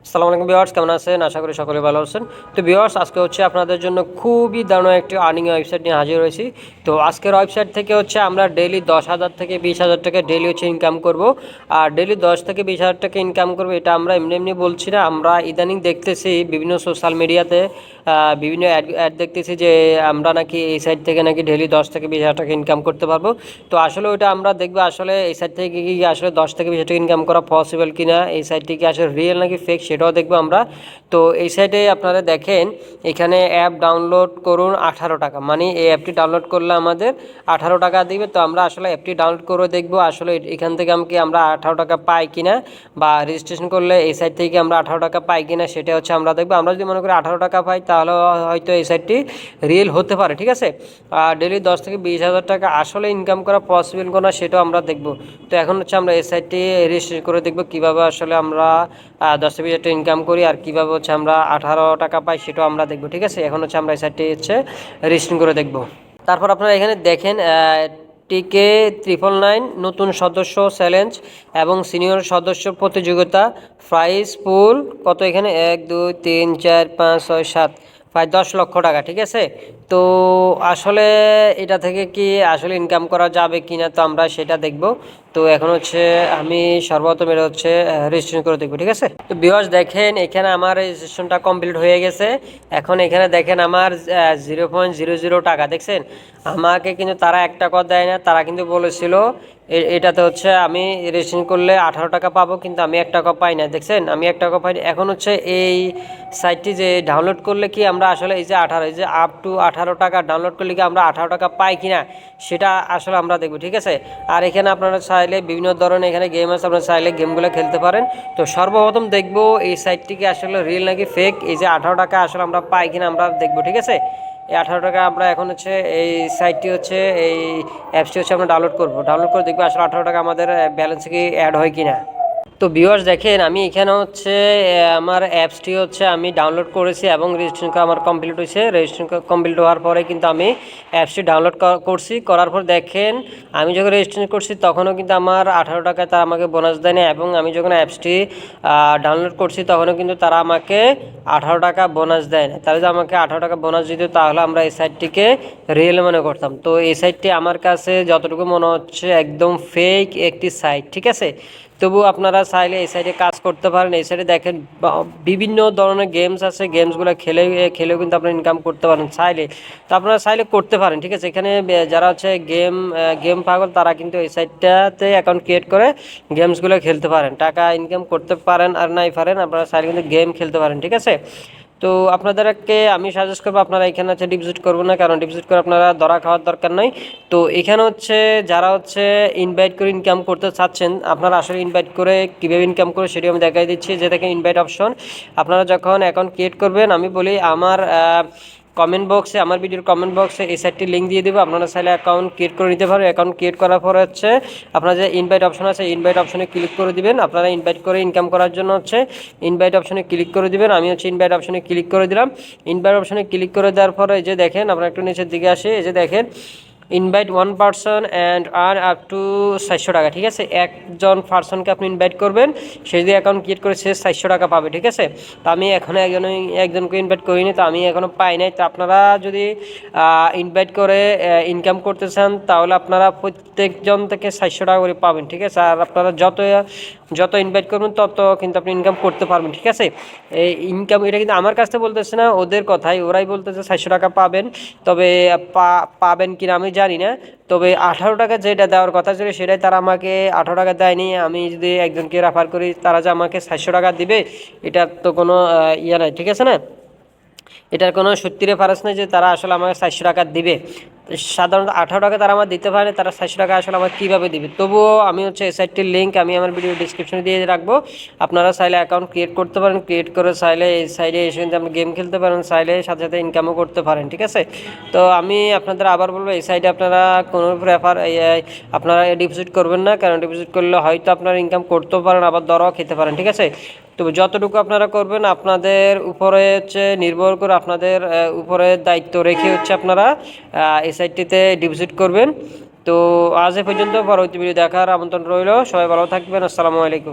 আসসালামু আলাইকুম ভিউয়ার্স, কেমন আছেন? আশা করি সকলে ভালো আছেন। তো ভিউয়ার্স, আজকে হচ্ছে আপনাদের জন্য খুবই দারুণ একটি আর্নিং ওয়েবসাইট নিয়ে হাজির হয়েছি। তো আজকের ওয়েবসাইট থেকে হচ্ছে আমরা ডেইলি 10,000 থেকে 20,000 টাকা ডেইলি হচ্ছে ইনকাম করব। আর ডেইলি 10 থেকে 20,000 টাকা ইনকাম করবো, এটা আমরা এমনি এমনি বলছি না। আমরা ইদানিং দেখতেছি বিভিন্ন সোশ্যাল মিডিয়াতে বিভিন্ন অ্যাড দেখতেছি যে আমরা নাকি এই সাইট থেকে নাকি ডেইলি 10 থেকে 20,000 টাকা ইনকাম করতে পারবো। তো আসলে ওইটা আমরা দেখবো আসলে এই সাইট থেকে কি আসলে 10 থেকে 20,000 টাকা ইনকাম করা পসিবল কিনা, এই সাইটটি কি আসলে রিয়েল নাকি ফেক সেটাও দেখবো আমরা। তো এই সাইটে আপনারা দেখেন, এখানে অ্যাপ ডাউনলোড করুন 18 টাকা, মানে এই অ্যাপটি ডাউনলোড করলে আমাদের 18 টাকা দিবে। তো আমরা আসলে অ্যাপটি ডাউনলোড করে দেখবো আসলে এখান থেকে আমরা 18 টাকা পাই কিনা, বা রেজিস্ট্রেশন করলে এই সাইট থেকে আমরা 18 টাকা পাই কিনা সেটা হচ্ছে আমরা দেখবো। আমরা যদি মনে করি 18 টাকা পাই তাহলে হয়তো এই সাইটটি রিয়েল হতে পারে, ঠিক আছে। আর ডেলি 10 থেকে 20,000 টাকা আসলে ইনকাম করা পসিবল কিনা সেটাও আমরা দেখবো। তো এখন হচ্ছে আমরা এই সাইটটি রেজিস্ট্রেশন করে দেখবো কীভাবে আসলে আমরা 10 থেকে 20,000 টাকা ইনকাম করি, আর কীভাবে হচ্ছে আমরা 18 টাকা পাই সেটাও আমরা দেখবো, ঠিক আছে। এখন হচ্ছে আমরা এই সাইটটি হচ্ছে রেজিস্ট্রেশন করে দেখবো। তারপর আপনারা এখানে দেখেন টিকে 999 নতুন সদস্য চ্যালেঞ্জ এবং সিনিয়র সদস্য প্রতিযোগিতা, প্রাইস পুল কত এখানে 1 2 3 4 5 6 7, প্রায় 10 লক্ষ টাকা, ঠিক আছে। তো আসলে এটা থেকে কি আসলে ইনকাম করা যাবে কি না, তো আমরা সেটা দেখব। তো এখন হচ্ছে আমি সর্বপ্রথম এটা হচ্ছে রেজিস্ট্রেশন করে দেখবো, ঠিক আছে। তো ভিউয়ার্স দেখেন, এখানে আমার রেজিস্ট্রেশনটা কমপ্লিট হয়ে গেছে। এখন এখানে দেখেন আমার 0.00 টাকা দেখছেন। আমাকে কিন্তু তারা 1 টাকাও দেয় না, তারা কিন্তু বলেছিল এটাতে হচ্ছে আমি রেজিস্ট্রেশন করলে 18 টাকা পাবো, কিন্তু আমি 1 টাকা পাই না, দেখছেন আমি 1 টাকা পাই। এখন হচ্ছে এই সাইটটি যে ডাউনলোড করলে কি আমরা আসলে এই যে আপ টু 18 টাকা ডাউনলোড করলে কি আমরা 18 টাকা পাই কিনা সেটা আসলে আমরা দেখব, ঠিক আছে। আর এখানে আপনারা চাইলে বিভিন্ন ধরনের এখানে গেম আছে, আপনারা চাইলে গেমগুলো খেলতে পারেন। তো সর্বপ্রথম দেখবো এই সাইটটিকে আসলে রিয়েল নাকি ফেক, এই যে 18 টাকা আসলে আমরা পাই কিনা আমরা দেখবো, ঠিক আছে। এই 18 টাকা আমরা এখন হচ্ছে এই সাইটটি হচ্ছে এই অ্যাপসটি হচ্ছে আমরা ডাউনলোড করে দেখবো আসলে 18 টাকা আমাদের ব্যালেন্সে কি অ্যাড হয় কিনা। তো ভিউয়ার্স দেখেন, আমি এখানে হচ্ছে আমার অ্যাপসটি হচ্ছে আমি ডাউনলোড করেছি এবং রেজিস্ট্রেশন আমার কমপ্লিট হয়েছে। রেজিস্ট্রেশন কমপ্লিট হওয়ার পরে কিন্তু আমি অ্যাপসটি ডাউনলোড করছি। করার পর দেখেন, আমি যখন রেজিস্ট্রেশন করছি তখনও কিন্তু আমার 18 টাকায় তারা আমাকে বোনাস দেয় না, এবং আমি যখন অ্যাপসটি ডাউনলোড করছি তখনও কিন্তু তারা আমাকে 18 টাকা বোনাস দেয় না। তারা যদি আমাকে 18 টাকা বোনাস দিত তাহলে আমরা এই সাইটটিকে রিয়েল মনে করতাম। তো এই সাইটটি আমার কাছে যতটুকু মনে হচ্ছে একদম ফেক একটি সাইট, ঠিক আছে। তবু আপনারা চাইলে এই সাইডে কাজ করতে পারেন। এই সাইডে দেখেন বিভিন্ন ধরনের গেমস আছে, গেমসগুলো খেলেও কিন্তু আপনারা ইনকাম করতে পারেন চাইলে। তো আপনারা চাইলে করতে পারেন, ঠিক আছে। এখানে যারা হচ্ছে গেম পাগল তারা কিন্তু এই সাইটটাতে অ্যাকাউন্ট ক্রিয়েট করে গেমসগুলো খেলতে পারেন, টাকা ইনকাম করতে পারেন। আর নাই পারেন আপনারা চাইলে কিন্তু গেম খেলতে পারেন, ঠিক আছে। তো আপনাদেরকে আমি সাজেস্ট করবো আপনারা এখানে হচ্ছে ডিপোজিট করবো না, কারণ ডিপোজিট করে আপনারা ধরা খাওয়ার দরকার নয়। তো এখানে হচ্ছে যারা হচ্ছে ইনভাইট করে ইনকাম করতে চাচ্ছেন, আপনারা আসলে ইনভাইট করে কীভাবে ইনকাম করে সেটি আমি দেখাই দিচ্ছি। যে দেখেন ইনভাইট অপশন, আপনারা যখন অ্যাকাউন্ট ক্রিয়েট করবেন, আমি বলি আমার কমেন্ট বক্সে, আমার ভিডিওর কমেন্ট বক্সে এই সাইটটির লিঙ্ক দিয়ে দেবো। আপনারা চাইলে অ্যাকাউন্ট ক্রিয়েট করে নিতে পারেন। অ্যাকাউন্ট ক্রিয়েট করার পরে হচ্ছে আপনারা যে ইনভাইট অপশন আছে, ইনভাইট অপশনে ক্লিক করে দিবেন। আপনারা ইনভাইট করে ইনকাম করার জন্য হচ্ছে ইনভাইট অপশনে ক্লিক করে দিবেন। আমি হচ্ছে ইনভাইট অপশনে ক্লিক করে দিলাম। ইনভাইট অপশনে ক্লিক করে দেওয়ার পরে এই যে দেখেন, আপনারা একটু নিচের দিকে আসে, এই যে দেখেন invite 1 person and earn up to 400 টাকা, ঠিক আছে। একজন পারসনকে আপনি ইনভাইট করবেন, সে যদি অ্যাকাউন্ট ক্রিয়েট করে সে 400 টাকা পাবে, ঠিক আছে। তো আমি এখনও একজনকে ইনভাইট করিনি, তো আমি এখনও পাই নাই। তো আপনারা যদি ইনভাইট করে ইনকাম করতে চান তাহলে আপনারা প্রত্যেকজন থেকে 400 টাকা করে পাবেন, ঠিক আছে। আর আপনারা যত ইনভাইট করবেন তত কিন্তু আপনি ইনকাম করতে পারবেন, ঠিক আছে। এই ইনকাম এটা কিন্তু আমার কাছ থেকে বলতেছে না, ওদের কথাই, ওরাই বলতেছে 400 টাকা পাবেন। তবে পাবেন কিনা আমি জানি না। তবে 18 টাকা যেটা দেওয়ার কথা ছিল সেটাই তারা আমাকে 18 টাকা দেয়নি। আমি যদি একজনকে রেফার করি তারা যে আমাকে 400 টাকা দিবে, এটার তো কোনো ইয়ে নাই, ঠিক আছে না। এটার কোনো সত্যি রেফারেন্স নেই যে তারা আসলে আমাকে 400 টাকা দিবে। সাধারণত 18 টাকা তারা আমার দিতে পারে না, তারা 400 টাকা আসলে আমার কীভাবে দিবে। তবুও আমি হচ্ছে এই সাইটটির লিঙ্ক আমি আমার ভিডিও ডিসক্রিপশনে দিয়ে রাখবো। আপনারা চাইলে অ্যাকাউন্ট ক্রিয়েট করতে পারেন, ক্রিয়েট করে চাইলে এই সাইডে এসে কিন্তু আপনি গেম খেলতে পারেন, চাইলে সাথে সাথে ইনকামও করতে পারেন, ঠিক আছে। তো আমি আপনাদের আবার বলবো, এই সাইডে আপনারা কোনো আপনারা ডিপোজিট করবেন না, কারণ ডিপোজিট করলে হয়তো আপনারা ইনকাম করতেও পারেন, আবার দরও খেতে পারেন, ঠিক আছে। তো যতটুকু আপনারা করবেন আপনাদের উপরে হচ্ছে নির্ভর করে, আপনাদের উপরে দায়িত্ব রেখে হচ্ছে আপনারা এই সাইটটিতে ডিপোজিট করবেন। তো আজ এ পর্যন্ত, পরবর্তী ভিডিও দেখার আমন্ত্রণ রইল। সবাই ভালো থাকবেন। আসসালামু আলাইকুম।